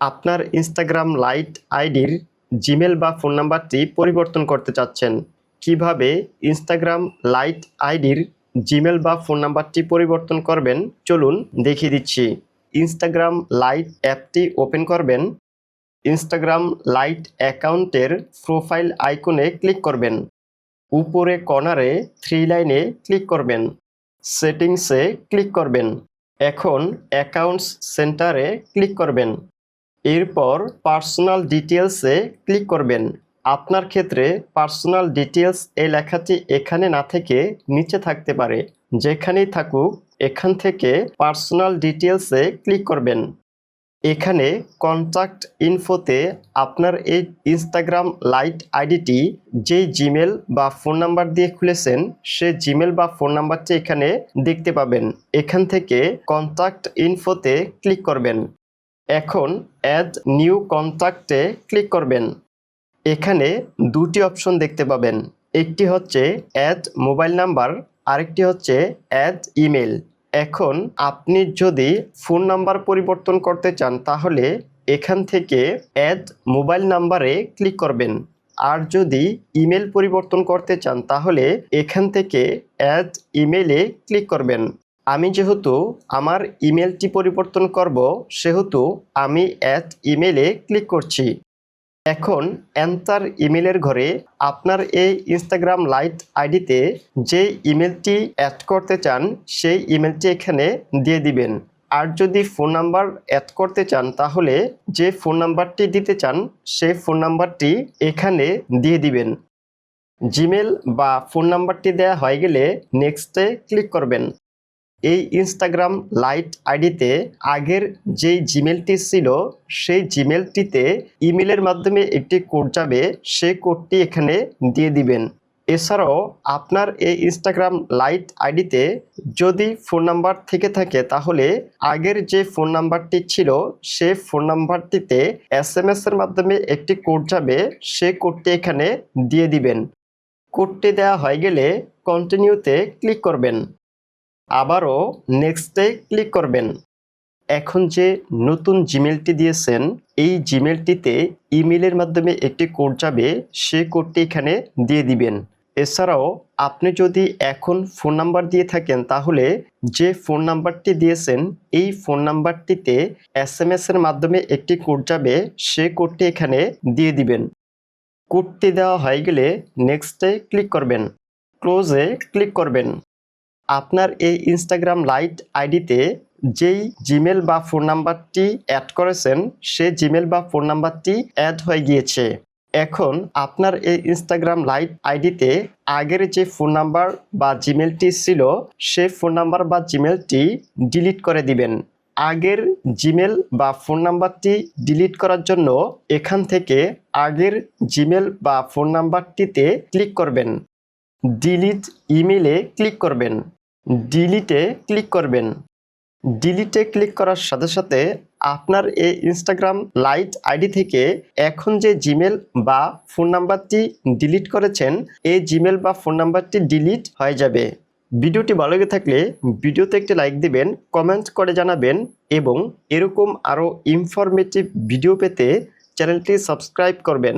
আপনার Instagram light আইডির Gmail বা ফোন নাম্বারটি পরিবর্তন করতে চাচ্ছেন। কিভাবে ইনস্টাগ্রাম লাইট আইডির জিমেল বা ফোন নাম্বারটি পরিবর্তন করবেন চলুন দেখিয়ে দিচ্ছি। ইনস্টাগ্রাম লাইট অ্যাপটি ওপেন করবেন। ইনস্টাগ্রাম লাইট অ্যাকাউন্টের প্রোফাইল আইকনে ক্লিক করবেন। উপরে কর্নারে 3 লাইনে ক্লিক করবেন। সেটিংসে ক্লিক করবেন। এখন অ্যাকাউন্টস সেন্টারে ক্লিক করবেন। এরপর পার্সোনাল ডিটেলসে ক্লিক করবেন। আপনার ক্ষেত্রে পার্সোনাল ডিটেলস এই লেখাটি এখানে না থেকে নিচে থাকতে পারে। যেখানেই থাকুক এখান থেকে পার্সোনাল ডিটেলসে ক্লিক করবেন। এখানে কন্ট্যাক্ট ইনফোতে আপনার এই ইনস্টাগ্রাম লাইট আইডিটি যেই জিমেল বা ফোন নাম্বার দিয়ে খুলেছেন সে জিমেল বা ফোন নাম্বারটি এখানে দেখতে পাবেন। এখান থেকে কন্ট্যাক্ট ইনফোতে ক্লিক করবেন। এখন অ্যাড নিউ কন্ট্যাক্টে ক্লিক করবেন। এখানে দুটি অপশন দেখতে পাবেন। একটি হচ্ছে অ্যাড মোবাইল নাম্বার, আরেকটি হচ্ছে অ্যাড ইমেল। এখন আপনি যদি ফোন নাম্বার পরিবর্তন করতে চান তাহলে এখান থেকে অ্যাড মোবাইল নাম্বারে ক্লিক করবেন। আর যদি ইমেল পরিবর্তন করতে চান তাহলে এখান থেকে অ্যাড ইমেলে ক্লিক করবেন। আমি যেহেতু আমার ইমেলটি পরিবর্তন করব সেহেতু আমি অ্যাড ইমেলে ক্লিক করছি। এখন এন্টার ইমেলের ঘরে আপনার এই ইনস্টাগ্রাম লাইট আইডিতে যে ইমেলটি অ্যাড করতে চান সেই ইমেলটি এখানে দিয়ে দিবেন। আর যদি ফোন নাম্বার অ্যাড করতে চান তাহলে যে ফোন নাম্বারটি দিতে চান সেই ফোন নাম্বারটি এখানে দিয়ে দিবেন। জিমেল বা ফোন নাম্বারটি দেওয়া হয়ে গেলে নেক্সটে ক্লিক করবেন। এই ইনস্টাগ্রাম লাইট আইডিতে আগের যেই জিমেলটি ছিল সেই জিমেলটিতে ইমেলের মাধ্যমে একটি কোড যাবে, সেই কোডটি এখানে দিয়ে দিবেন। এছাড়াও আপনার এই ইনস্টাগ্রাম লাইট আইডিতে যদি ফোন নাম্বার থেকে থাকে তাহলে আগের যে ফোন নাম্বারটি ছিল সেই ফোন নাম্বারটিতে SMS এর মাধ্যমে একটি কোড যাবে, সেই কোডটি এখানে দিয়ে দিবেন। কোডটি দেওয়া হয়ে গেলে কন্টিনিউতে ক্লিক করবেন। আবারও নেক্সটে ক্লিক করবেন। এখন যে নতুন জিমেলটি দিয়েছেন এই জিমেলটিতে ইমেলের মাধ্যমে একটি কোড যাবে, সেই কোডটি এখানে দিয়ে দিবেন। এছাড়াও আপনি যদি এখন ফোন নাম্বার দিয়ে থাকেন তাহলে যে ফোন নাম্বারটি দিয়েছেন এই ফোন নাম্বারটিতে SMS এর মাধ্যমে একটি কোড যাবে, সেই কোডটি এখানে দিয়ে দিবেন। কোডটি দেওয়া হয়ে গেলে নেক্সটে ক্লিক করবেন। ক্লোজে ক্লিক করবেন। আপনার এই ইনস্টাগ্রাম লাইট আইডিতে যেই জিমেল বা ফোন নাম্বারটি অ্যাড করেছেন সেই জিমেল বা ফোন নাম্বারটি অ্যাড হয়ে গিয়েছে। এখন আপনার এই ইনস্টাগ্রাম লাইট আইডিতে আগের যে ফোন নাম্বার বা জিমেলটি ছিল সেই ফোন নাম্বার বা জিমেলটি ডিলিট করে দিবেন। আগের জিমেল বা ফোন নাম্বারটি ডিলিট করার জন্য এখান থেকে আগের জিমেল বা ফোন নাম্বারটিতে ক্লিক করবেন। ডিলিট ইমেলে ক্লিক করবেন। ডিলিটে ক্লিক করবেন। ডিলিটে ক্লিক করার সাথে সাথে আপনার এই ইনস্টাগ্রাম লাইট আইডি থেকে এখন যে জিমেল বা ফোন নাম্বারটি ডিলিট করেছেন এই জিমেল বা ফোন নাম্বারটি ডিলিট হয়ে যাবে। ভিডিওটি ভালো লেগে থাকলে ভিডিওতে একটি লাইক দিবেন, কমেন্ট করে জানাবেন এবং এরকম আরও ইনফরমেটিভ ভিডিও পেতে চ্যানেলটি সাবস্ক্রাইব করবেন।